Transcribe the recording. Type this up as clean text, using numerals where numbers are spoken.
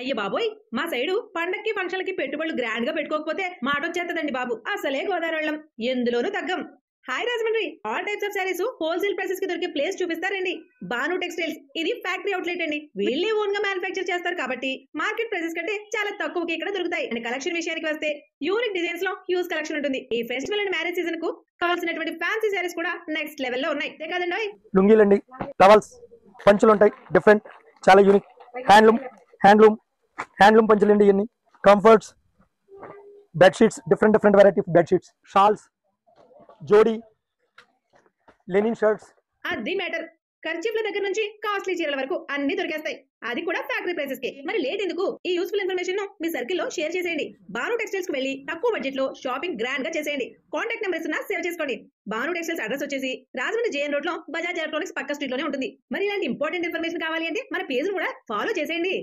అయ్య బాబోయ్, మా సైడు పండక్కి ఫంక్షన్లకి పెట్టుబడులు గ్రాండ్ గా పెట్టుకోకపోతే మాట వచ్చేస్తదండి బాబు. అసలే గోదావరిళ్ళం, ఎందులోనూ తగ్గం. Hi Rajahmundry, all types of saris wholesale prices కి దొరికే ప్లేస్ చూపిస్తారండి. బాను టెక్స్టైల్స్. ఇది ఫ్యాక్టరీ అవుట్లెట్ అండి. వీళ్ళే ఓన్ గా మ్యానుఫ్యాక్చర్ చేస్తారు కాబట్టి మార్కెట్ ప్రైసెస్ కంటే చాలా తక్కువకి ఇక్కడ దొరుకుతాయి. అండ్ కలెక్షన్ విషయానికి వస్తే యూనిక్ డిజైన్స్ లో హ్యూజ్ కలెక్షన్ ఉంటుంది. ఈ ఫెస్టివల్ అండ్ మ్యారేజ్ సీజన్ కు కావాల్సినటువంటి ఫ్యాన్సీ సారీస్ కూడా నెక్స్ట్ లెవెల్ లో ఉన్నాయి. అంతే కదండి. లుంగీలండి, టవల్స్, పంచులు ఉంటాయి డిఫరెంట్, చాలా యూనిక్. హ్యాండ్లూమ్ పంచులండి. ఇవన్నీ comforts, bedsheets, different variety bedsheets, shawls, జోడీ, లెనిన్ షర్ట్స్. అది మ్యాటర్. ఖర్చీఫ్ల దగ్గర నుంచి కాస్ట్లీ చీరల వరకు అన్ని దొరికేస్తాయి, అది కూడా ఫ్యాక్టరీ ప్రైసెస్ కి. మరి లేట్ ఎందుకు, ఈ యూస్ఫుల్ ఇన్ఫర్మేషన్ మీ సర్కిల్ లో షేర్ చేసేయండి. బాను టెక్స్టైల్స్ కు వెళ్ళి తక్కువ బడ్జెట్ లో షాపింగ్ గ్రాండ్ గా చేసేయండి. కాంటాక్ట్ నెంబర్ ఇస్తున్నా సేవ్ చేసుకోండి. బాను టెక్స్టైల్స్ అడ్రస్ వచ్చేసి రాజమండ్రి జేఎన్ రోడ్ లో బజాజ్ ఎలక్ట్రానిక్స్ పక్క స్ట్రీట్ లోనే ఉంటుంది. మరి ఇలాంటి ఇంపార్టెంట్ ఇన్ఫర్మేషన్ కావాలి అంటే మన పేజ్ కూడా ఫాలో చేసేయండి.